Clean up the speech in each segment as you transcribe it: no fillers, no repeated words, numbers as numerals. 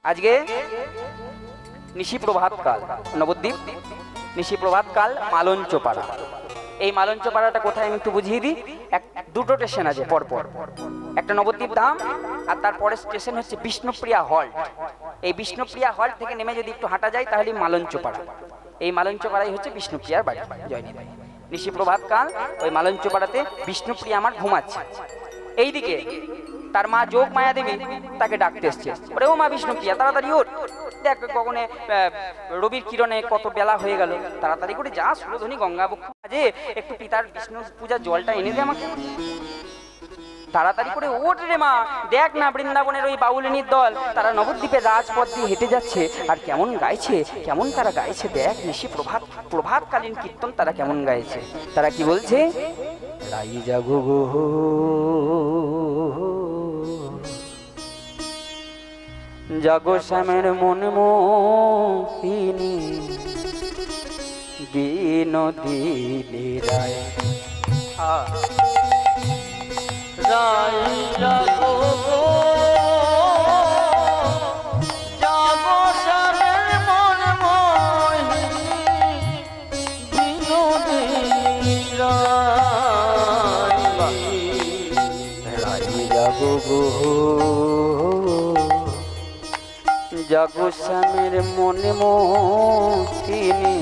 আজকে নিশি প্রভাত কাল নবদ্বীপ নিশি প্রভাত কাল মালঞ্চপাড়া। এই মালঞ্চপাড়াটা কোথায় আমি একটু বুঝিয়ে দিই। দুটো স্টেশন আছে পরপর, একটা নবদ্বীপ ধাম আর তারপরে স্টেশন হচ্ছে বিষ্ণুপ্রিয়া হল্ট। এই বিষ্ণুপ্রিয়া হল্ট থেকে নেমে যদি একটু হাঁটা যায় তাহলে মালঞ্চপাড়া। এই মালঞ্চপাড়াই হচ্ছে বিষ্ণুপ্রিয়ার বাড়ি জয়নিতাই। নিশি প্রভাত কাল ওই মালঞ্চপাড়াতে বিষ্ণুপ্রিয়া আমার ঘুমাচ্ছে। এইদিকে তার মা যোগ মায়া দেবী তাকে ডাকতে এসছে, ওরে ও মা বিষ্ণুপ্রিয়া তাড়াতাড়ি ওঠ, দেখ কখনে রবির কিরণে কত বেলা হয়ে গেল, তাড়াতাড়ি করে যা সুরধ্বনি গঙ্গা বক্ষ মাঝে একটু পিতার বিষ্ণু পূজার জলটা এনে দে আমাকে, তাড়াতাড়ি করে ওঠ রে মা, দেখ না বৃন্দাবনের ওই বাউলিনীর দল তারা নবদ্বীপের রাজপথ দিয়ে হেঁটে যাচ্ছে আর কেমন গাইছে, কেমন তারা গাইছে, দেখ নিশি প্রভাতকালীন কীর্তন তারা কেমন গাইছে। তারা কি বলছে, রাই জাগো গো জাগো শ্যামের মন মোহিনী বিনোদিনী রায়, রাই জাগো গো জাগো শ্যামের মন মোহিনী বিনোদিনী রাই, রাই জাগো গো জাগো শ্যামের মন মোহিনী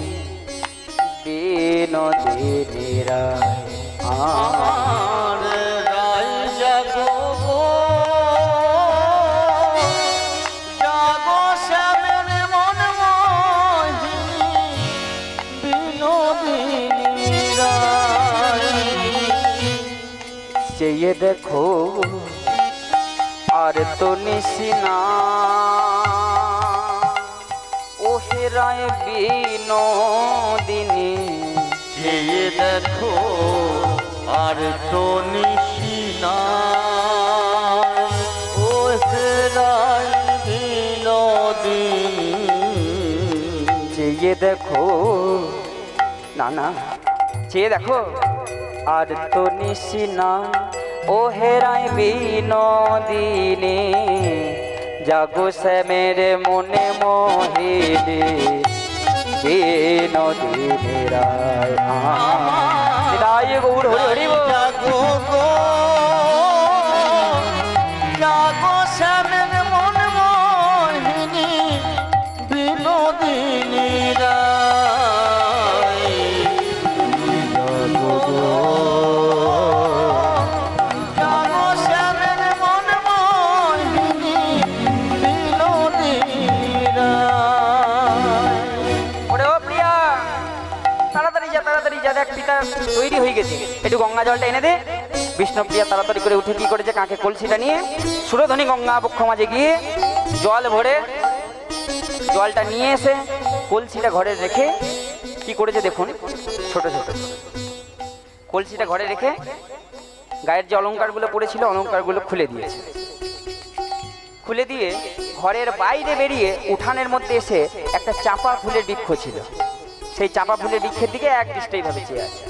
বিনোদিনী রায়, আমার রাই জাগো গো জাগো শ্যামের মন মোহিনী বিনোদিনী রাই, চেয়ে দেখো আর তো নিশিনা ও হে রায় বিনোদিনী, চেয়ে দেখো আর তো নিশিনা ও হে রাই বিনোদিনী, চেয়ে দেখো না না চেয়ে দেখো আর তো নিশিনা ও হে রায় বিনোদিনী, জাগো শ্যামের মনে মোহিনী বিনোদিনী রায়, রায় গৌর হরি হরি বল। জাগো গো জাগো শ্যামের মন মোহিনী বিনোদিনী রাই, জাগো গো জাগো শ্যামের মন মোহিনী বিনোদিনী রাই। ওরে ও প্রিয়া তাড়াতাড়ি যা দেখ পিতা তৈরি হয়ে গেছে, একটু গঙ্গা জলটা এনে দে। বিষ্ণুপ্রিয়া তাড়াতাড়ি করে উঠে কি করেছে, কাঁখে কলসিটা নিয়ে সুরধ্বনি গঙ্গা বক্ষ মাঝে গিয়ে জল ভরে জলটা নিয়ে এসে কলসিটা ঘরে রেখে কি করেছে দেখুন, ছোট ছোট কলসিটা ঘরে রেখে গায়ের যে অলঙ্কারগুলো পড়েছিল অলঙ্কারগুলো খুলে দিয়েছে। খুলে দিয়ে ঘরের বাইরে বেরিয়ে উঠানের মধ্যে এসে একটা চাঁপা ফুলের বৃক্ষ ছিল, সেই চাঁপা ফুলের বৃক্ষের দিকে এক দৃষ্টে এইভাবে চেয়ে আছে।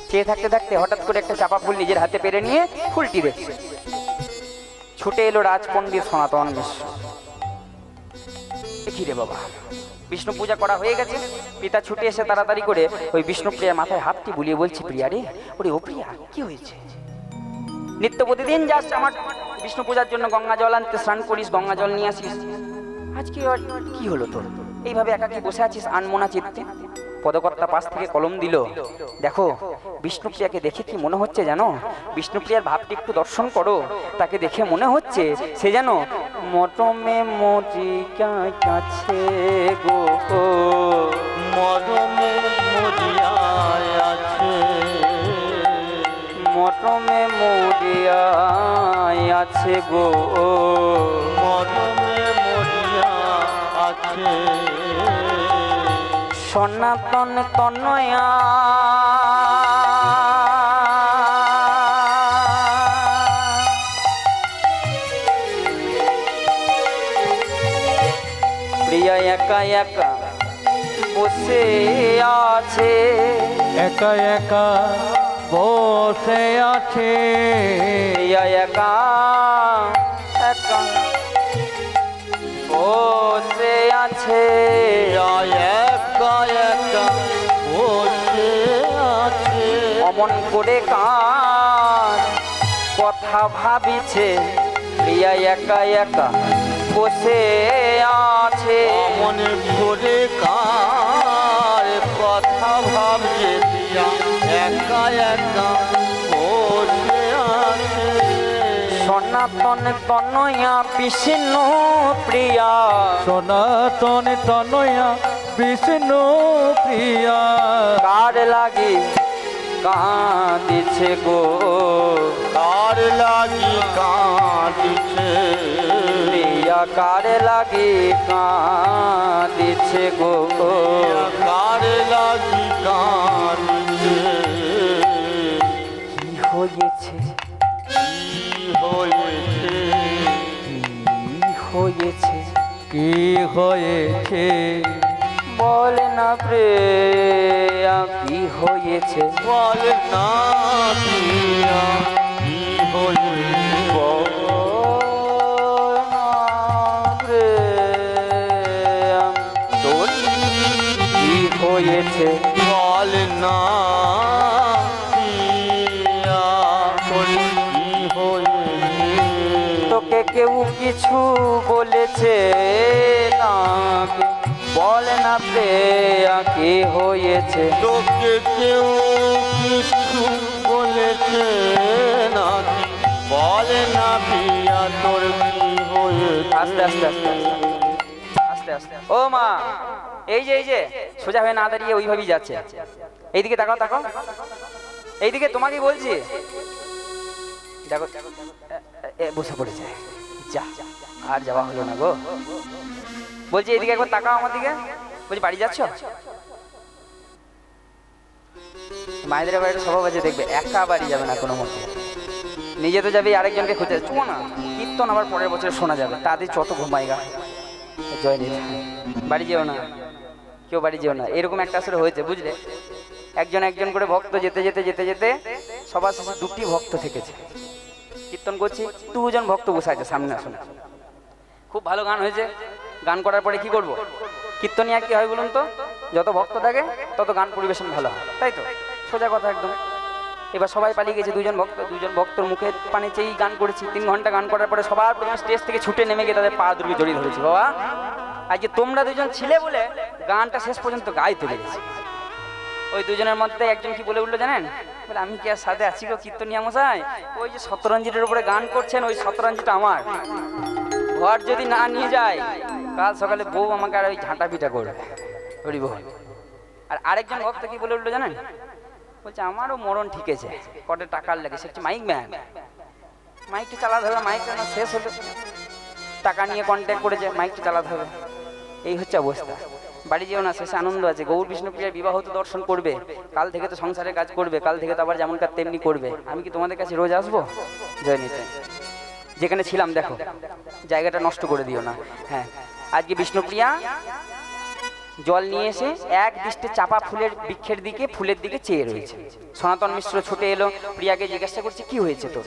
চেয়ে থাকতে থাকতে হঠাৎ করে একটা চাঁপা ফুল নিজের হাতে পেরে নিয়ে ফুলটি দেখছে। ছুটে এলো রাজপণ্ডিত সনাতন মিশ্র। কি রে বাবা, বিষ্ণু পূজা করা হয়ে গেছে। পিতা ছুটে এসে তাড়াতাড়ি করে ওই বিষ্ণুপ্রিয়ার মাথায় হাতটি বুলিয়ে বলছে, প্রিয়া রে, ওরে ও প্রিয়া কি হয়েছে? নিত্য প্রতিদিন যাস আমার বিষ্ণু পূজার জন্য গঙ্গা জল আনতে, স্নান করিস, গঙ্গা জল নিয়ে আসিস, আজকে কি হলো তোর? এইভাবে একাকি বসে আছিস আনমনা চিত্তে। পদকর্তা পাশ থেকে কলম দিল, দেখো বিষ্ণুপ্রিয়াকে দেখে কি মনে হচ্ছে জানো? বিষ্ণুপ্রিয়ার ভাবটি একটু দর্শন করো, তাকে দেখে মনে হচ্ছে সে যেন মরমে মরিয়া আছে গো, মরমে মরিয়া আছে, মরমে মরিয়া আছে গো, মরমে মরিয়া আছে, সনাতন তনয়া প্রিয়া একা একা বসে আছে, একা একা বসে আছে, একা একা আছে, একা একা বসে আছে। অমন করে কার কথা ভাবিছে, প্রিয়া একা একা বসে আছে। মনে করে কার কথা ভাবছে, প্রিয়া একা একা বসে আছে। সনাতন তনয়া বিষ্ণু প্রিয়া, সনাতন তনয়া বিষ্ণু প্রিয়া, কার লাগি কাঁদিছে গো, কার লাগি কাঁদিছে, প্রিয়া কার লাগি কাঁদিছে গো, কার লাগি কাঁদিছে। কি হয়েছে, কি হয়েছে, কি হয়েছে, কি হয়েছে, বল না প্রিয়া কি হয়েছে, বল না প্রিয়া কি হয়েছে, বল না প্রিয়া তোর কি হয়েছে, বল না প্রিয়া তোর কি হয়েছে। তোকে কেউ কিছু বলেছে নাকি, বল না প্রিয়া কি হয়েছে, তোকে কেউ কিছু বলেছে নাকি, বল না প্রিয়া তোর কি হয়েছে। আস্তে আস্তে আস্তে আস্তে আস্তে, ও মা এই যে সোজা হয়ে না দাঁড়িয়ে ওইভাবেই যাচ্ছে, এইদিকে তাকাও তাকাও, এইদিকে তোমাকে বলছি, দেখো বসে পড়েছে, যা আর যাওয়া হলো না গো, বলছি এইদিকে একবার তাকাও আমার দিকে, বলছি বাড়ি যাচ্ছ, মায়েদের বাড়িতে স্বভাব আছে দেখবে একা বাড়ি যাবে না কোনো মতে, নিজে তো যাবে আরেকজনকে খুঁজে, চুমো না কীর্তন আবার পরের বছর শোনা যাবে, তাদের যত ঘুমাইগা জয় নিধি, বাড়ি যেও না, কেউ বাড়ি যেও না, এরকম একটা আসলে হয়েছে বুঝলে, একজন করে ভক্ত যেতে যেতে যেতে যেতে সবার শেষে দুটি ভক্ত থেকেছে, কীর্তন করছি দুজন ভক্ত বসে আছে সামনে, আসুন খুব ভালো গান হয়েছে, গান করার পরে কি করব, কীর্তনিয়া কি হয় বলুন তো, যত ভক্ত থাকে তত গান পরিবেশন ভালো হয়, তাই তো সোজা কথা একদম। এবার সবাই পালিয়ে গেছে, দুজন ভক্তর মুখে পানে চেয়েই গান করেছি, 3 ঘন্টা গান করার পরে সবার প্রথমে স্টেজ থেকে ছুটে নেমে গিয়ে তাদের পা দুর্গে জড়িয়ে ধরেছি, বাবা আজকে তোমরা দুজন ছিলে বলে গানটা শেষ পর্যন্ত গাইতে পেরেছি। ওই দুজনের মধ্যে একজন কি বলে উঠলো জানেন, বলে আমি কি আর সাথে আছি গো কীর্তনিয়া মশাই, ওই যে শতরঞ্জিতের উপরে গান করছেন ওই শতরঞ্জিটা আমার, ঘর যদি না নিয়ে যায় কাল সকালে বউ আমাকে আর ওই ঝাঁটা পিটা করবে, হরি বউ। আর আরেকজন ভক্ত কি বলে উঠলো জানেন, বলছে আমারও মরণ ঠিকেছে, কটে টাকার লাগে, সে হচ্ছে মাইক ম্যান, মাইকটা চালাতে হবে, মাইকটা না শেষ হলে টাকা নিয়ে কন্ট্যাক্ট করেছে, মাইকটা চালাতে হবে, এই হচ্ছে অবস্থা। বাড়ি যেও না, শেষে আনন্দ আছে, গৌর বিষ্ণুপ্রিয়ার বিবাহ তো দর্শন করবে, কাল থেকে তো সংসারের কাজ করবে, কাল থেকে তো আবার যেমন কাজ তেমনি করবে, আমি কি তোমাদের কাছে রোজ আসবো, জয় নিতে, যেখানে ছিলাম দেখো জায়গাটা নষ্ট করে দিও না। হ্যাঁ আজকে বিষ্ণুপ্রিয়া জল নিয়ে এসে এক দৃষ্টে চাপা ফুলের বৃক্ষের দিকে, ফুলের দিকে চেয়ে রয়েছে, সনাতন মিশ্র ছুটে এলো, প্রিয়াকে জিজ্ঞাসা করছে কি হয়েছে তোর,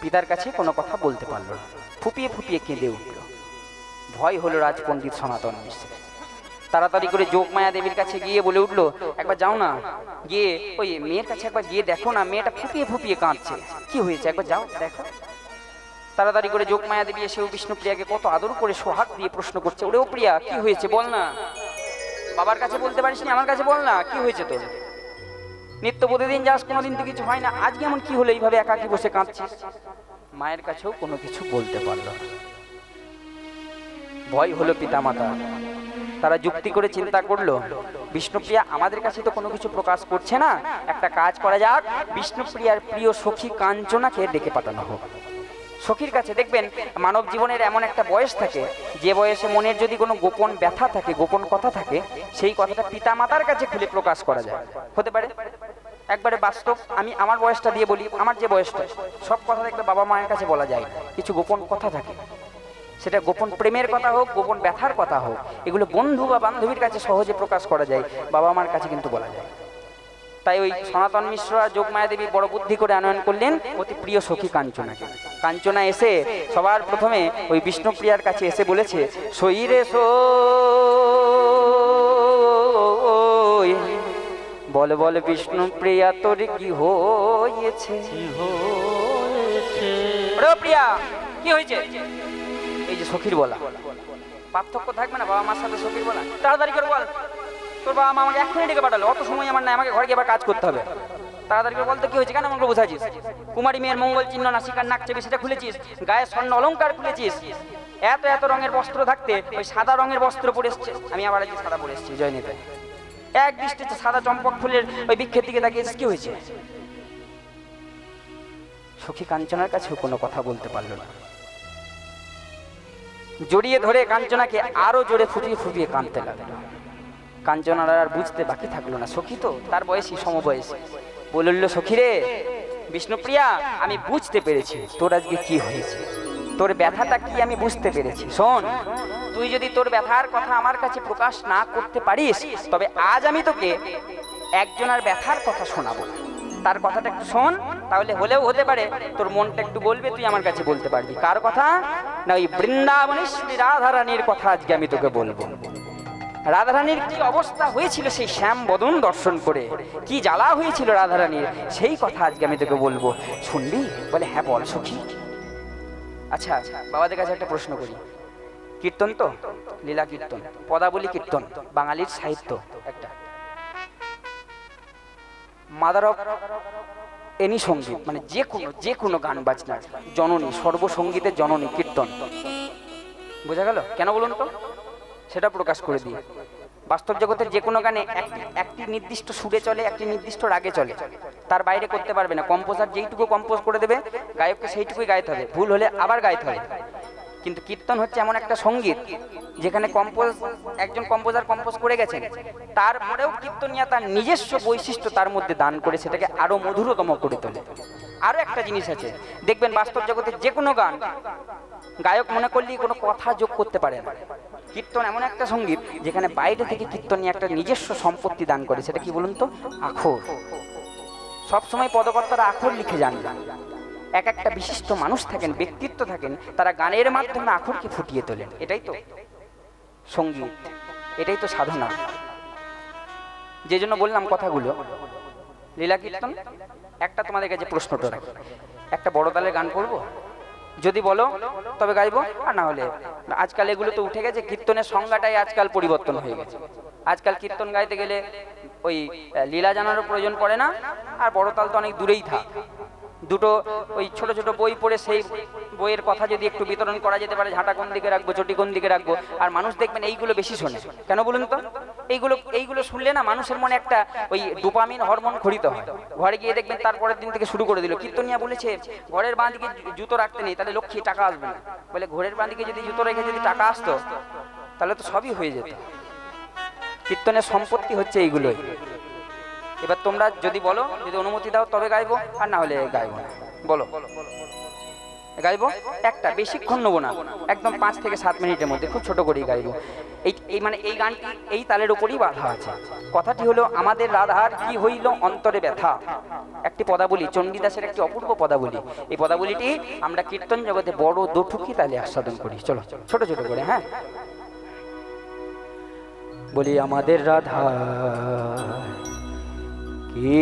পিতার কাছে কোনো কথা বলতে পারলো না, ফুপিয়ে ফুপিয়ে কেঁদে উঠল, ভয় হলো রাজপণ্ডিত সনাতন মিশ্র, তাড়াতাড়ি করে যোগমায়া দেবীর কাছে গিয়ে বলে উঠলো একবার যাও না, গিয়ে ওই মেয়ের কাছে একবার গিয়ে দেখো না, মেয়েটা ফুপিয়ে ফুপিয়ে কাঁদছে, কি হয়েছে একবার যাও দেখো। তাড়াতাড়ি করে যোগমায়া দেবী এসেও বিষ্ণুপ্রিয়াকে কত আদর করে সোহাগ দিয়ে প্রশ্ন করছে, ওরে ও প্রিয়া কি হয়েছে বল না, বাবার কাছে বলতে পারিস নি, আমার কাছে বল না কি হয়েছে তোর, নিত্য প্রতিদিন যাস কোনোদিন তো কিছু হয় না, আজকে এমন কি হলো এইভাবে একাকি বসে কাঁদছিস। মায়ের কাছেও কোনো কিছু বলতে পারলো না, ভয় হলো পিতামাতা, তারা যুক্তি করে চিন্তা করলো বিষ্ণুপ্রিয়া আমাদের কাছে তো কোনো কিছু প্রকাশ করছে না, একটা কাজ করা যাক, বিষ্ণুপ্রিয়ার প্রিয় সখী কাঞ্চনাকে ডেকে পাঠানো হোক। সখীর কাছে দেখবেন মানব জীবনের এমন একটা বয়স থাকে, যে বয়সে মনের যদি কোনো গোপন ব্যথা থাকে, গোপন কথা থাকে, সেই কথাটা পিতামাতার কাছে খুলে প্রকাশ করা যায়, হতে পারে একবারে বাস্তব। আমি আমার বয়সটা দিয়ে বলি, আমার যে বয়সটা, সব কথা দেখবে বাবা মায়ের কাছে বলা যায় না, কিছু গোপন কথা থাকে, সেটা গোপন প্রেমের কথা হোক, গোপন ব্যথার কথা হোক, এগুলো বন্ধু বা বান্ধবীর কাছে সহজে প্রকাশ করা যায়, বাবা মার কাছে কিন্তু বলা যায়। তাই ওই সনাতন মিশ্র আর যোগমায়া দেবী বড় বুদ্ধি করে আনয়ন করলেন অতি প্রিয় সখী কাঞ্চনাকে। কাঞ্চনা এসে সবার প্রথমে ওই বিষ্ণুপ্রিয়ার কাছে এসে বলেছে, সই রে সই, বল বল বিষ্ণুপ্রিয়া তোর কি হয়েছে? ওরে প্রিয়া, কি হয়েছে? এই যে সখীর বলা, পার্থক্য থাকবে না বাবা মার সাথে সখীর বলা? তাড়াতাড়ি করে বল, তোর বাবা মা আমাকে এক্ষুনি ডেকে পাঠালো, অত সময় আমার নাই, আমাকে ঘরে গিয়ে আবার কাজ করতে হবে। তাড়াতাড়ি করে বলতে কি হয়েছে, কেন আমাকে বোঝাচ্ছিস? কুমারী মেয়ের মঙ্গল চিহ্ন নাসিকার নাক চেপে সেটা খুলেছিস, গায়ে স্বর্ণ অলঙ্কার খুলেছিস, এত এত রঙের বস্ত্র থাকতে ওই সাদা রঙের বস্ত্র পরে এসছে। আমি আবার আজকে সাদা পরে এসেছি জয়নীতে, এক দৃষ্টিতে সাদা চম্পক ফুলের ওই বৃক্ষের দিকে তাকিয়েছিস, কি হয়েছে? সখী কাঞ্চনার কাছেও কোনো কথা বলতে পারল না। জড়িয়ে ধরে কাঞ্চনাকে আরো জোরে ফুটিয়ে ফুটিয়ে কাঁদতে লাগলো। কাঞ্চনার আর বুঝতে বাকি থাকলো না, সখী তো তার বয়সী, সমবয়সী। বলল, সখী রে বিষ্ণুপ্রিয়া, আমি বুঝতে পেরেছি তোর আজকে কি হয়েছে, তোর ব্যথাটা কি আমি বুঝতে পেরেছি। শোন, তুই যদি তোর ব্যথার কথা আমার কাছে প্রকাশ না করতে পারিস, তবে আজ আমি তোকে একজনের ব্যথার কথা শোনাবো। তার কথাটা একটু শোন, তাহলে হলেও হতে পারে তোর মনটা একটু বলবে, তুই আমার কাছে বলতে পারবি। কার কথা? না, ওই বৃন্দাবনী শ্রী রাধারানীর কথা আজকে আমি তোকে বলবো। রাধারানীর কি অবস্থা হয়েছিল সেই শ্যাম বদন দর্শন করে, কি জ্বালা হয়েছিল রাধারানীর, সেই কথা আজকে আমি তোকে বলবো, শুনবি? বলে, হ্যাঁ বল সখী। আচ্ছা, বাবাদের কাছে একটা প্রশ্ন করি, কীর্তন তো, লীলা কীর্তন, পদাবলী কীর্তন বাঙালির সাহিত্য একটা, মাদার অফ এনি সঙ্গীত, মানে যে কোনো গান বাজনার জননী, সর্বসঙ্গীতের জননী কীর্তন। বোঝা গেল? কেন বলুন তো, সেটা প্রকাশ করে দিই। বাস্তব জগতের যে কোনো গানে একটি নির্দিষ্ট সুরে চলে, একটি নির্দিষ্ট রাগে চলে, তার বাইরে করতে পারবে না। কম্পোজার যেইটুকু কম্পোজ করে দেবে, গায়ককে সেইটুকুই গাইতে হবে, ভুল হলে আবার গাইতে হবে। কিন্তু কীর্তন হচ্ছে এমন একটা সঙ্গীত যেখানে একজন কম্পোজার কম্পোজ করে গেছেন, তারপরেও কীর্তনিয়া তার নিজস্ব বৈশিষ্ট্য তার মধ্যে দান করে সেটাকে আরো মধুরতম করে তোলে। আরো একটা জিনিস আছে, দেখবেন বাস্তব জগতের যে কোনো গান গায়ক মনে করলেই কোনো কথা যোগ করতে পারে না। কীর্তন এমন একটা সঙ্গীত যেখানে বাইরে থেকে কীর্তনিয়া একটা নিজস্ব সম্পত্তি দান করে, সেটা কি বলুন তো? আখর। সবসময় পদকর্তারা আখর লিখে যান না, এক একটা বিশিষ্ট মানুষ থাকেন, ব্যক্তিত্ব থাকেন, তারা গানের মাধ্যমে আখরকে ফুটিয়ে তোলেন। এটাই তো সঙ্গীত, এটাই তো সাধনা। যে জন্য বললাম কথাগুলো, লীলা কীর্তন। একটা তোমাদের কাছে প্রশ্নটা রাখি, একটা বড় তালের গান করবো? যদি বলো তবে গাইবো, আর না হলে আজকাল এগুলো তো উঠে গেছে, কীর্তনের সংজ্ঞাটাই আজকাল পরিবর্তন হয়ে গেছে। আজকাল কীর্তন গাইতে গেলে ওই লীলা জানারও প্রয়োজন পড়ে না, আর বড় তাল তো অনেক দূরেই থাক। দুটো ওই ছোট ছোট বই পড়ে সেই বইয়ের কথা যদি একটু বিতরণ করা যেতে পারে, ঝাঁটা কোন দিকে রাখবো, চটি কোন দিকে রাখবো, আর মানুষ দেখবেন এইগুলো বেশি শোনে। কেন বলুন তো? এইগুলো শুনলে না মানুষের মনে একটা ওই ডোপামিন হরমোন খরিত হয়। ঘরে গিয়ে দেখবেন তারপরের দিন থেকে শুরু করে দিল। কীর্তনিয়া বলেছে ঘরের বাঁ দিকে জুতো রাখতে নেই, তাহলে লক্ষ্মী টাকা আসবে না। বলে ঘরের বাঁ দিকে যদি জুতো রেখে যদি টাকা আসতো তাহলে তো সবই হয়ে যেত। কীর্তনের সম্পত্তি হচ্ছে এইগুলোই। এবার তোমরা যদি বলো, যদি অনুমতি দাও তবে গাইবো, আর না হলে গাইবো না। বলো, গাইবো একটা, বেশিক্ষণ নেবো না, একদম 5 থেকে 7 মিনিটের মধ্যে, খুব ছোট করেই গাইবো। এই মানে এই গানটি এই তালের উপরই বাঁধা আছে। কথাটি হলো, আমাদের রাধার কি হইল অন্তরে ব্যথা, একটি পদাবলী, চণ্ডীদাসের একটি অপূর্ব পদাবলী। এই পদাবলীটি আমরা কীর্তন জগতে বড় দুঠুকি তালে আস্বাদন করি। চলো ছোট ছোট করে, হ্যাঁ বলি, আমাদের রাধা কি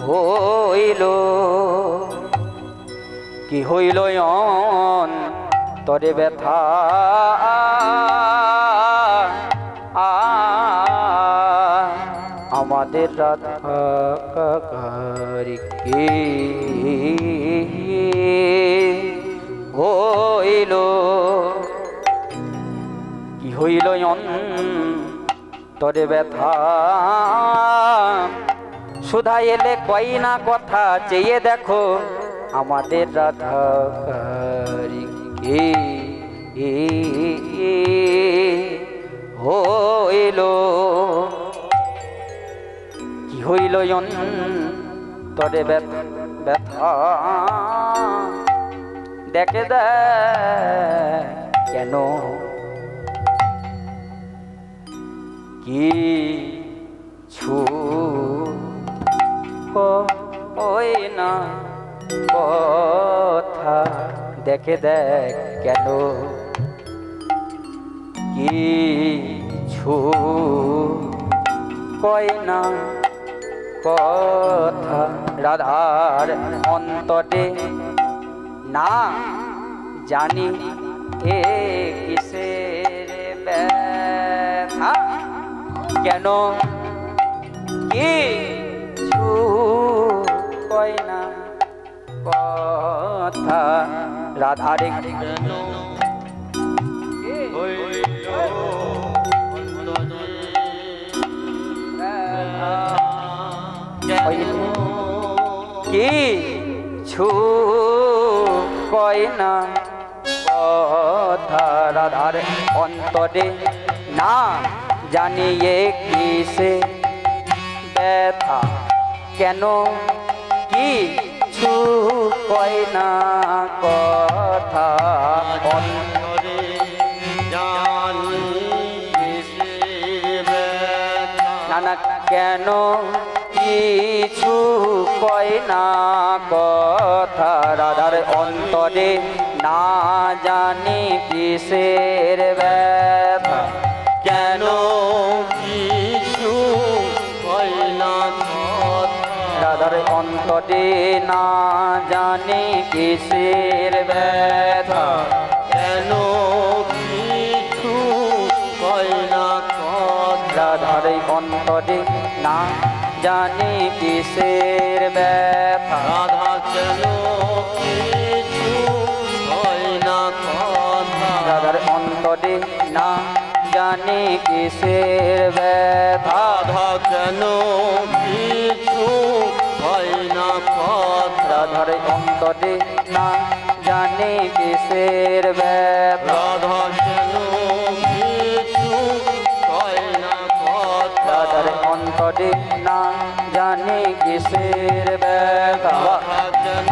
হইল, কি হইল অন্তরে ব্যথা, আমাদের রাধা কি হইল, কি হইল অন্তরে ব্যথা, সুধা এলে কই না কথা, চেয়ে দেখো আমাদের রাধা কি হইল, কি হইল অন্তরে ব্যথা, দেখে দে কেন কিছু কই না কথা, দেখে দেখ কেন কিছু কয় না কথা। রাধার অন্তরে না জানি এ কিসের ব্যথা, কেন কিছু কয় না কথা। রাধারে কেন হইল কিছু কয় না কথা। রাধার অন্তরে না জানিয়ে কিসে ব্যথা, কেন কিছু কয় না কথা। অন্তরে জানি কিসের ব্যথা, নানা কেন কিছু কয় না কথা। রাধার অন্তরে না জানি কিসের ব্যথা, কেন কিছু কয় না কথা। রাধার অন্তরে না জানি কিসের ব্যথা, কেন কিছু কয় না কথা। রাধার অন্তরে না জানি কিসের ব্যথা। রাধা কেন কিছু কয় না কথা। রাধার অন্তরে না জানি কিসের ব্যথা। রাধা কেন কিছু কয় না কথা। রাধার অন্তরে না জানি কিসের ব্যথা। রাধা কেন কিছু কয় না কথা। রাধার অন্তরে না জানি কিসের ব্যথা। রাধা কেন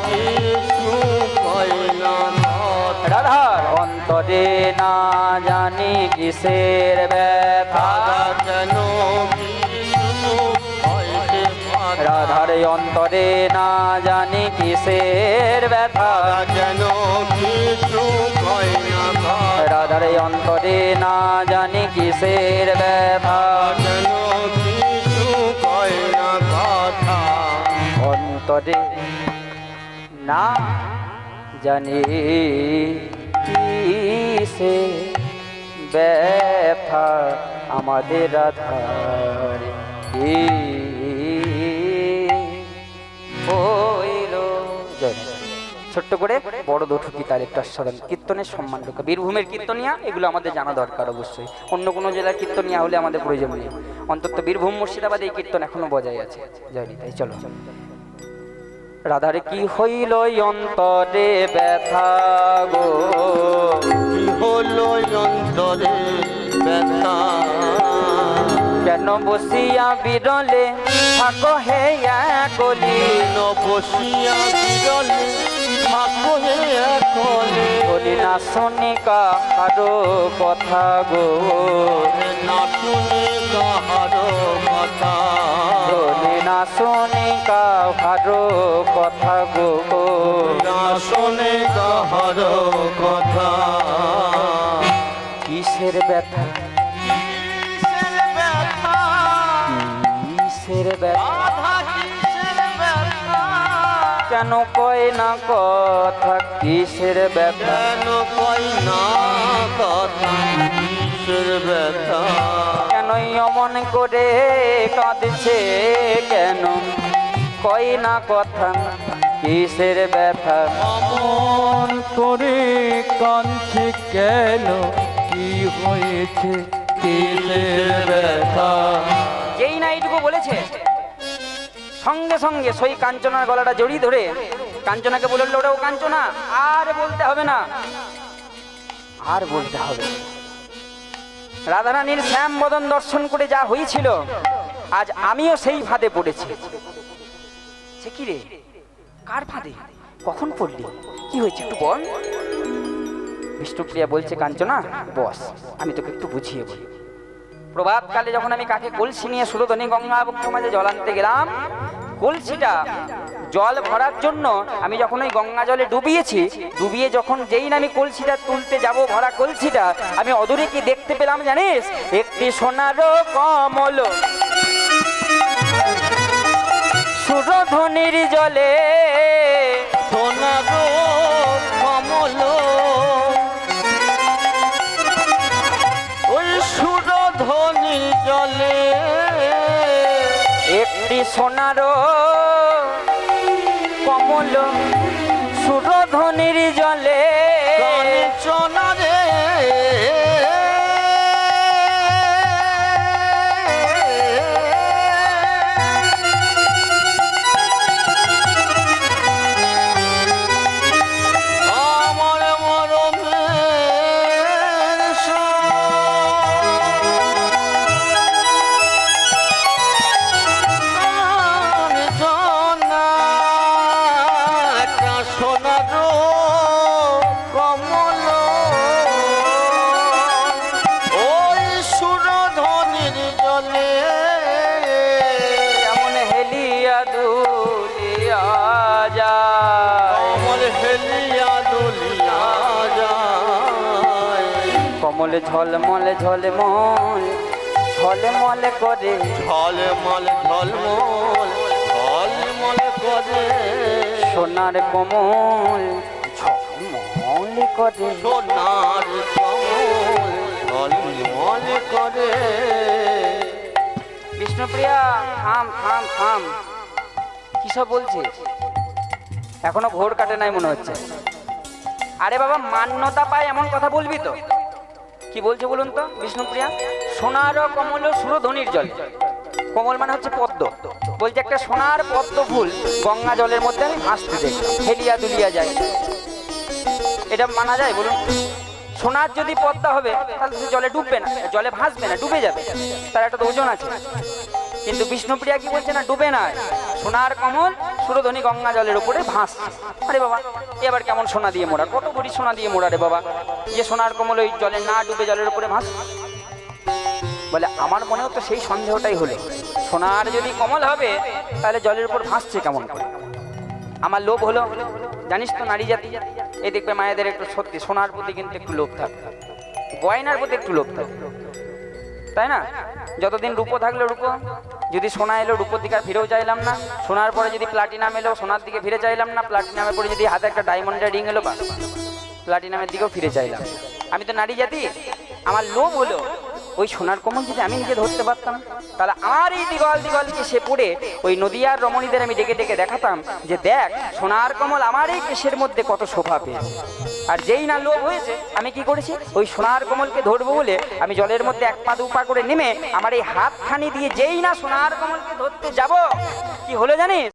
কিছু কয় না কথা। রাধার অন্তরে না জানি কিসের ব্যথা। রাধা কেন কিছু কয় না। রাধার অন্তরে না জানি কিসের ব্যথা। রাধা কেন কিছু কয় না কথা। রাধার অন্তরে না জানি কিসের ব্যথা। কেন কিছু কয় না কথা। অন্তরে না জানি কিসে ব্যথা, আমাদের রাধার কি হইল। ছোট্ট করে বড় দুঠুকি তার একটা সাধারণ কীর্তনের সম্মান রক্ষা। বীরভূমের কীর্তনিয়া এগুলো আমাদের জানা দরকার অবশ্যই। অন্য কোনো জেলার কীর্তনিয়া হলে আমাদের প্রয়োজন নেই, অন্তত বীরভূম মুর্শিদাবাদে এই কীর্তন এখনো বজায় আছে। জয় নিতাই। চলো। রাধার কি হইল অন্তরে ব্যথা গো, কি হলো অন্তরে ব্যথা। কেন বসিয়া বিরলে থাকো হে কলি। কেন বসিয়া বিরলে থাকো হে একলে। বলি না শুনি কাহারো কথা গো, না শুনে কাহারো কথা। বলি না শুনি কাহারো কথা গো, না শুনে কাহারো কথা। কিসের ব্যথা কিসের ব্যথা। কিসের ব্যথা, রাধা কিসের ব্যথা। কেন কয় না কথা কিসের ব্যথা। কেন কয় না কথা। কিসের ব্যথা। কেন অমন করে কাঁদছে, কেন কয় না কথা কিসের ব্যথা। অমন করে কাঁদছে কেন, কি হয়েছে কিসের ব্যথা। যেই না এইটুকু বলেছে, সঙ্গে সঙ্গে সই কাঞ্চনার গলাটা জড়িয়ে ধরে কাঞ্চনাকে বলল, ওটাও কাঞ্চনা, আর বলতে হবে না, আর বলতে হবে। রাধারানীর শ্যাম বদন দর্শন করে যা হয়েছিল, আজ আমিও সেই ফাঁদে পড়েছি। সে কি রে, কার ফাঁদে, কখন পড়লি, কি হয়েছে একটু বল। বিষ্ণুপ্রিয়া বলছে, কাঞ্চনা বস, আমি তোকে একটু বুঝিয়ে বলি। প্রভাতকালে যখন আমি কাকে কলসি নিয়ে সুরধনী গঙ্গা বক্ষ মাঝে জল আনতে গেলাম, কলসিটা জল ভরার জন্য আমি যখন ওই গঙ্গা জলে ডুবিয়ে যখন যেই না আমি কলসিটা তুলতে যাব, ভরা কলসিটা, আমি অদূরে কি দেখতে পেলাম জানিস? একটি সোনার কমল সুরধনির জলে, সোনার কমল ওই সুরধনির জলে, একটি সোনার কমল সুরধনির জলে, কাঞ্চনারে আমার মরণের সোনার কমল ওই সুরধনির জলে, এমন হেলিয়া দুলিয়া যায়, কমল হেলিয়া দুলিয়া যায়, কমল ঝলমলে ঝলমল ঝলমলে করে, ঝলমল ঝলমল ঝলমল করে, সোনার কমল ঝলমলে করে, সোনার কমল ঝলমল করে। বিষ্ণুপ্রিয়া থাম থাম থাম, কি সব বলছিস? এখনো ঘোর কাটে নাই মনে হচ্ছে। আরে বাবা, মান্যতা পায় এমন কথা বলবি তো? কি বলছে বলুন তো বিষ্ণুপ্রিয়া? সোনার কমল সুরধনির জল, কমল মানে হচ্ছে পদ্ম, বলছে একটা সোনার পদ্ম ফুল গঙ্গা জলের মধ্যে আমি ভাসতে দেখি, হেলিয়া দুলিয়া যায়। এটা মানা যায় বলুন? সোনার যদি পদ্মা হবে তাহলে সে জলে ডুববে না, জলে ভাসবে না, ডুবে যাবে, তার একটা তো ওজন আছে। কিন্তু বিষ্ণুপ্রিয়া কি বলছে? না, ডুবে না, সোনার কমল সুরধনী গঙ্গা জলের উপরে ভাসছে। আরে বাবা, এবার কেমন সোনা দিয়ে মোড়া, কত বড়ি সোনা দিয়ে মোড়া রে বাবা, যে সোনার কমল ওই জলে না ডুবে জলের উপরে ভাসছে। বলে আমার মনেও তো সেই সন্দেহটাই হলো, সোনার যদি কমল হবে তাহলে জলের উপর ভাসছে কেমন করে? আমার লোভ হলো, জানিস তো নারী জাতি, এই দেখবে মায়েদের একটু সত্যি সোনার প্রতি কিন্তু একটু লোভ থাকে, গয়নার প্রতি একটু লোভ থাকে, তাই না? যতদিন রূপো থাকলো রূপো, যদি সোনা এলো রূপোর দিকে আর ফিরেও চাইলাম না, সোনার পরে যদি প্লাটিনাম এলো সোনার দিকে ফিরে চাইলাম না, প্লাটিনামের পরে যদি হাতে একটা ডায়মন্ডের রিং এলো বা প্লাটিনামের দিকেও ফিরে চাইলাম। আমি তো নারী জাতি, আমার লোভ হলো ওই সোনার কমল যদি আমি নিজে ধরতে পারতাম, তাহলে আমার এই দিগল দিগলকে সে পড়ে ওই নদিয়ার রমণীদের আমি ডেকে ডেকে দেখাতাম যে দেখ সোনার কমল আমার এই কেশের মধ্যে কত শোভা পেয়েছে। আর যেই না লোভ হয়েছে, আমি কি করেছি? ওই সোনার কমলকে ধরবো বলে আমি জলের মধ্যে এক পা দু পা করে নেমে আমার এই হাতখানি দিয়ে যেই না সোনার কমলকে ধরতে যাব, কি হলো জানিস?